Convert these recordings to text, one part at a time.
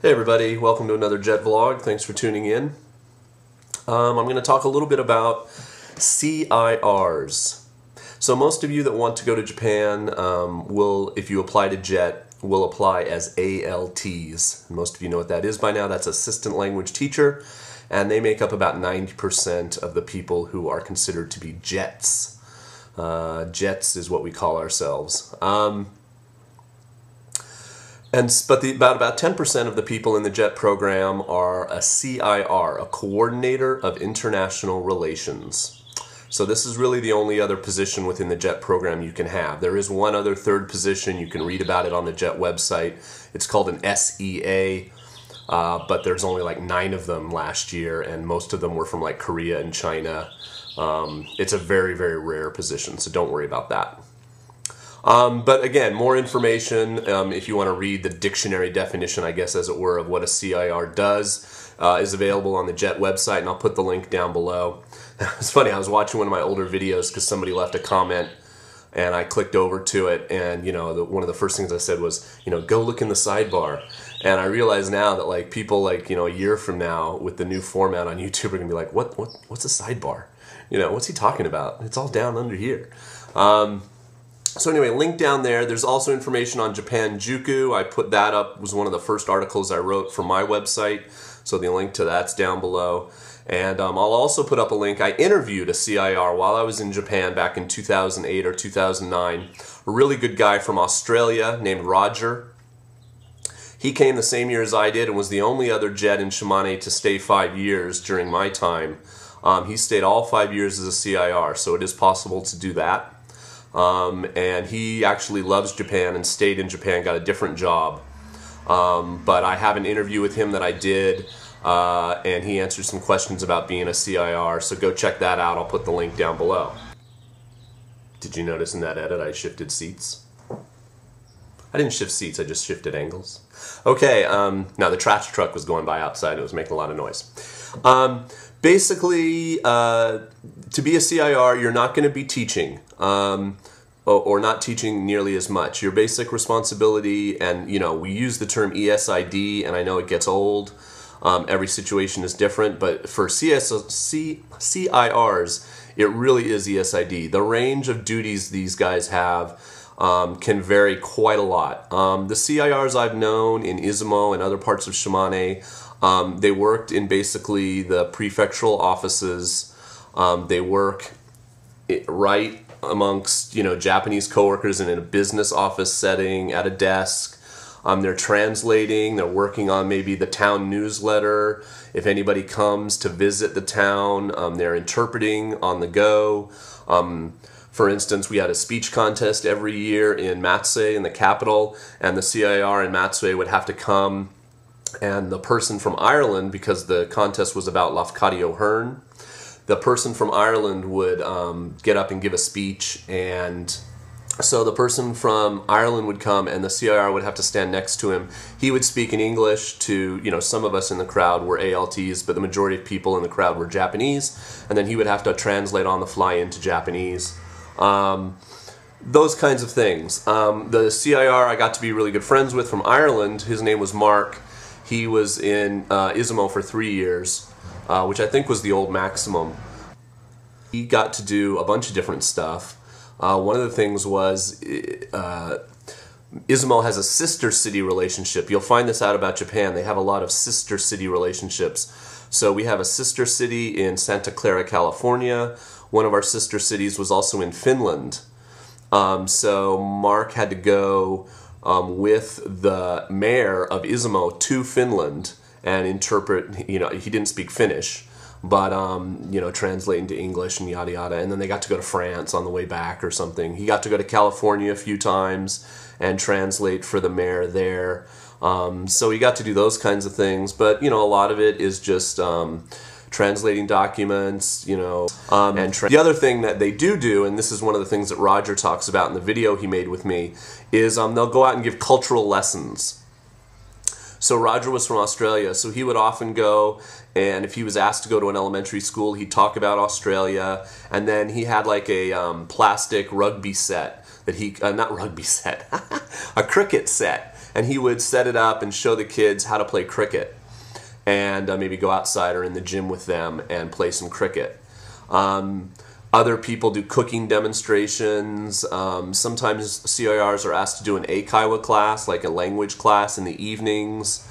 Hey everybody, welcome to another jet vlog. Thanks for tuning in. I'm going to talk a little bit about CIRs. So most of you that want to go to Japan will, if you apply to JET, will apply as ALTs. Most of you know what that is by now. That's Assistant Language Teacher, and they make up about 90% of the people who are considered to be JETs. JETs is what we call ourselves. About 10% of the people in the JET program are a CIR, a Coordinator of International Relations. So this is really the only other position within the JET program you can have. There is one other third position. You can read about it on the JET website. It's called an SEA, but there's only like 9 of them last year, and most of them were from like Korea and China. It's a very, very rare position, so don't worry about that. But again, more information, if you want to read the dictionary definition, I guess as it were, of what a CIR does, is available on the JET website, and I'll put the link down below. It's funny, I was watching one of my older videos because somebody left a comment, and I clicked over to it, and one of the first things I said was, go look in the sidebar. And I realize now that like people like, a year from now with the new format on YouTube are going to be like, what's a sidebar? What's he talking about? It's all down under here. So anyway, link down there. There's also information on Japan Juku. I put that up. It was one of the first articles I wrote for my website. So the link to that's down below. And I'll also put up a link. I interviewed a CIR while I was in Japan back in 2008 or 2009. A really good guy from Australia named Roger. He came the same year as I did and was the only other JET in Shimane to stay 5 years during my time. He stayed all 5 years as a CIR, so it is possible to do that. And he actually loves Japan and stayed in Japan, got a different job. But I have an interview with him that I did, and he answered some questions about being a CIR, so go check that out. I'll put the link down below. Did you notice in that edit I shifted seats? I didn't shift seats, I just shifted angles. Okay, now the trash truck was going by outside, it was making a lot of noise. Basically, to be a CIR, you're not going to be teaching, or not teaching nearly as much. Your basic responsibility, and we use the term ESID, and I know it gets old. Every situation is different, but for CIRs, it really is ESID. The range of duties these guys have can vary quite a lot. The CIRs I've known in Izumo and other parts of Shimane, they worked in basically the prefectural offices. They work right amongst Japanese coworkers and in a business office setting at a desk. They're translating. They're working on maybe the town newsletter. If anybody comes to visit the town, they're interpreting on the go. For instance, we had a speech contest every year in Matsue in the capital, and the CIR in Matsue would have to come. And the person from Ireland, because the contest was about Lafcadio Hearn, the person from Ireland would get up and give a speech, and so the person from Ireland would come and the CIR would have to stand next to him. He would speak in English to, some of us in the crowd were ALTs, but the majority of people in the crowd were Japanese, and then he would have to translate on the fly into Japanese. Those kinds of things. The CIR I got to be really good friends with from Ireland, his name was Mark. He was in Izumo for 3 years, which I think was the old maximum. He got to do a bunch of different stuff. One of the things was Izumo has a sister city relationship. You'll find this out about Japan. They have a lot of sister city relationships. So we have a sister city in Santa Clara, California. One of our sister cities was also in Finland. So Mark had to go with the mayor of Izumo to Finland and interpret, he didn't speak Finnish, but, translate into English and yada yada. And then they got to go to France on the way back or something. He got to go to California a few times and translate for the mayor there. So he got to do those kinds of things. But, a lot of it is just translating documents, and the other thing that they do, and this is one of the things that Roger talks about in the video he made with me, is they'll go out and give cultural lessons. So Roger was from Australia, so he would often go, and if he was asked to go to an elementary school, he'd talk about Australia, and then he had like a plastic rugby set that he, not rugby set, a cricket set and he would set it up and show the kids how to play cricket, and maybe go outside or in the gym with them and play some cricket. Other people do cooking demonstrations. Sometimes CIRs are asked to do an eikaiwa class, like a language class in the evenings,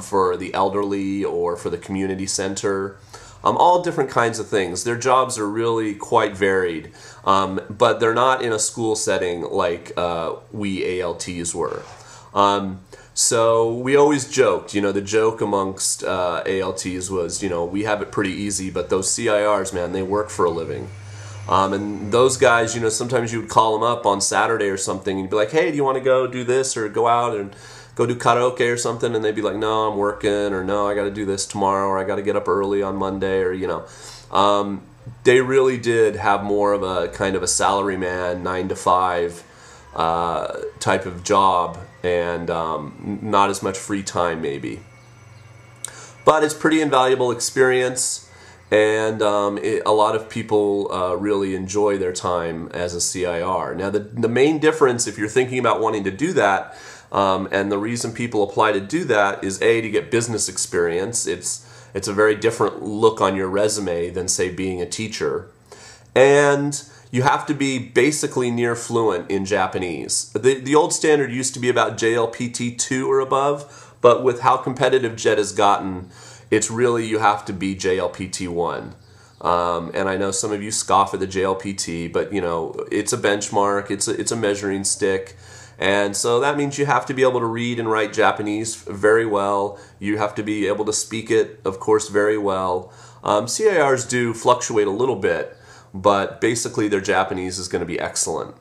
for the elderly or for the community center. All different kinds of things. Their jobs are really quite varied, but they're not in a school setting like we ALTs were. So we always joked, the joke amongst ALTs was, we have it pretty easy, but those CIRs, man, they work for a living. And those guys, sometimes you would call them up on Saturday or something, and you'd be like, hey, do you want to go do this or go out and go do karaoke or something? And they'd be like, no, I'm working, or no, I got to do this tomorrow, or I got to get up early on Monday, or, they really did have more of a kind of a salaryman, 9 to 5 type of job, and not as much free time maybe. But it's pretty invaluable experience, and a lot of people really enjoy their time as a CIR. Now the main difference, if you're thinking about wanting to do that, and the reason people apply to do that is A, to get business experience. It's a very different look on your resume than, say, being a teacher. And you have to be basically near fluent in Japanese. The old standard used to be about JLPT 2 or above, but with how competitive JET has gotten, it's really you have to be JLPT 1. And I know some of you scoff at the JLPT, but it's a benchmark, it's a measuring stick. And so that means you have to be able to read and write Japanese very well. You have to be able to speak it, of course, very well. CIRs do fluctuate a little bit, but basically their Japanese is going to be excellent.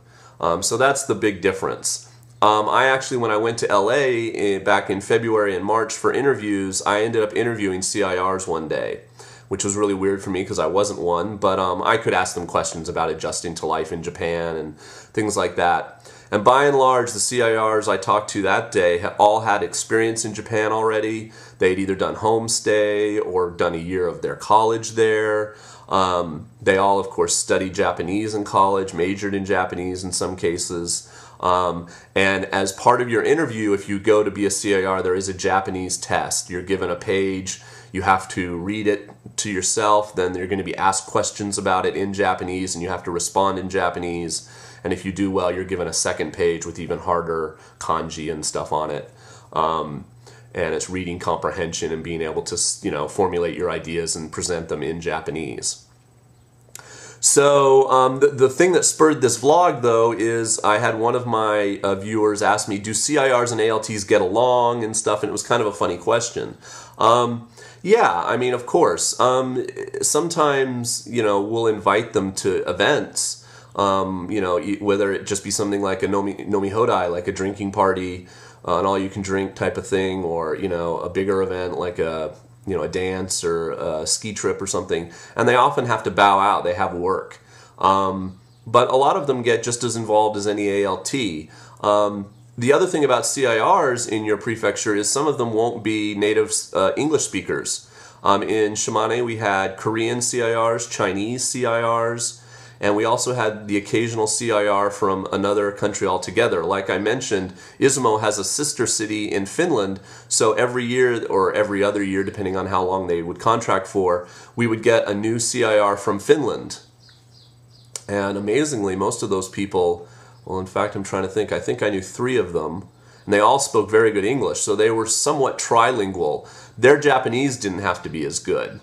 So that's the big difference. I actually, when I went to LA back in February and March for interviews, I ended up interviewing CIRs one day, which was really weird for me because I wasn't one, but I could ask them questions about adjusting to life in Japan and things like that. And by and large, the CIRs I talked to that day all had experience in Japan already. They'd either done homestay or done a year of their college there. They all, of course, studied Japanese in college, majored in Japanese in some cases. And as part of your interview, if you go to be a CIR, there is a Japanese test. You're given a page. You have to read it to yourself. Then you're going to be asked questions about it in Japanese, and you have to respond in Japanese. And if you do well, you're given a second page with even harder kanji and stuff on it. And it's reading comprehension and being able to, formulate your ideas and present them in Japanese. So the thing that spurred this vlog, though, is I had one of my viewers ask me, do CIRs and ALTs get along and stuff? And it was kind of a funny question. Yeah, I mean, of course. Sometimes, we'll invite them to events. Whether it just be something like a nomi hodai, like a drinking party, an all-you-can-drink type of thing, or, a bigger event like a dance or a ski trip or something. And they often have to bow out. They have work. But a lot of them get just as involved as any ALT. The other thing about CIRs in your prefecture is some of them won't be native English speakers. In Shimane, we had Korean CIRs, Chinese CIRs, and we also had the occasional CIR from another country altogether. Like I mentioned, Izumo has a sister city in Finland, so every year or every other year, depending on how long they would contract for, we would get a new CIR from Finland. And amazingly, most of those people, well, in fact, I'm trying to think, I think I knew 3 of them, and they all spoke very good English, so they were somewhat trilingual. Their Japanese didn't have to be as good.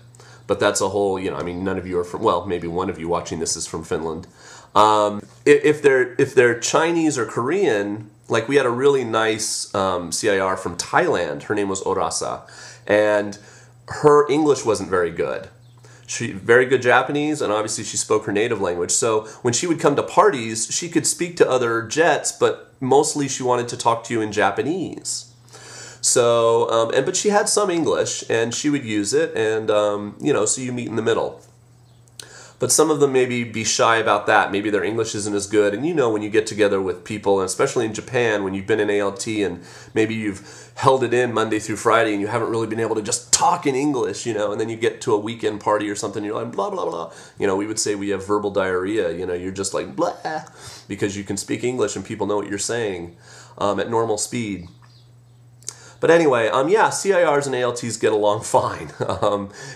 But that's a whole, I mean, none of you are from, well, maybe one of you watching this is from Finland. If they're Chinese or Korean, like we had a really nice CIR from Thailand. Her name was Orasa, and her English wasn't very good. She very good Japanese, and obviously she spoke her native language. So when she would come to parties, she could speak to other jets, but mostly she wanted to talk to you in Japanese. So, but she had some English, and she would use it, and, so you meet in the middle. But some of them maybe be shy about that. Maybe their English isn't as good, and when you get together with people, and especially in Japan, when you've been in ALT, and maybe you've held it in Monday through Friday, and you haven't really been able to just talk in English, and then you get to a weekend party or something, and you're like, blah, blah, blah. We would say we have verbal diarrhea, you're just like, blah, because you can speak English, and people know what you're saying at normal speed. But anyway, yeah, CIRs and ALTs get along fine.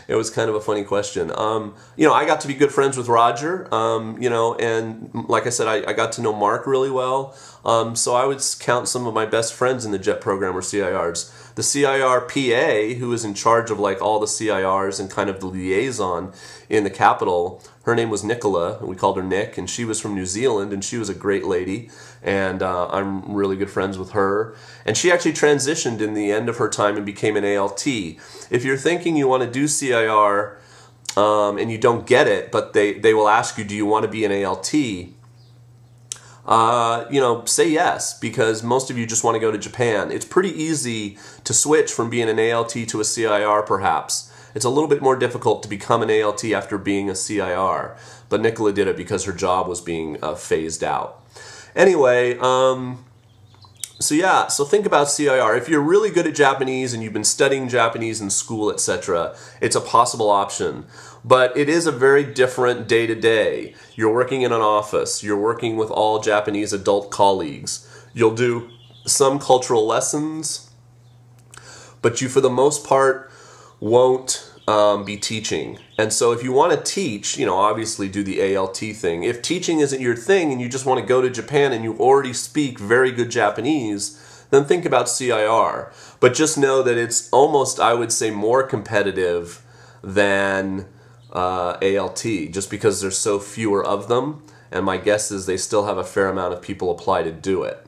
It was kind of a funny question. You know, I got to be good friends with Roger, you know, and like I said, I got to know Mark really well. So I would count some of my best friends in the JET program were CIRs. The CIR PA, who was in charge of like all the CIRs and kind of the liaison in the capital, her name was Nicola, and we called her Nick, and she was from New Zealand, and she was a great lady, and I'm really good friends with her. And she actually transitioned in the end of her time and became an ALT. If you're thinking you want to do CIR and you don't get it, but they will ask you, do you want to be an ALT? You know, say yes, because most of you just want to go to Japan. It's pretty easy to switch from being an ALT to a CIR, perhaps. It's a little bit more difficult to become an ALT after being a CIR, but Nicola did it because her job was being phased out. Anyway, so yeah, so think about CIR. If you're really good at Japanese and you've been studying Japanese in school, etc., it's a possible option. But it is a very different day-to-day. You're working in an office. You're working with all Japanese adult colleagues. You'll do some cultural lessons, but you, for the most part, won't be teaching. And so if you want to teach, you know, obviously do the ALT thing. If teaching isn't your thing and you just want to go to Japan and you already speak very good Japanese, then think about CIR. But just know that it's almost, I would say, more competitive than ALT, just because there's so fewer of them. And my guess is they still have a fair amount of people apply to do it.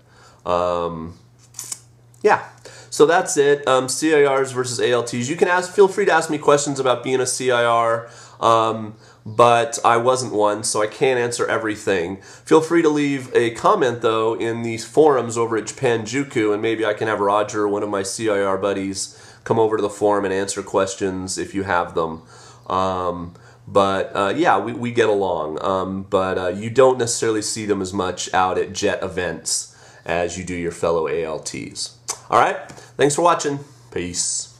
Yeah. So that's it. CIRs versus ALTs. You can feel free to ask me questions about being a CIR, but I wasn't one, so I can't answer everything. Feel free to leave a comment, though, in these forums over at Japanjuku, and maybe I can have Roger or one of my CIR buddies come over to the forum and answer questions if you have them. Yeah, we get along, but you don't necessarily see them as much out at JET events as you do your fellow ALTs. All right, thanks for watching. Peace.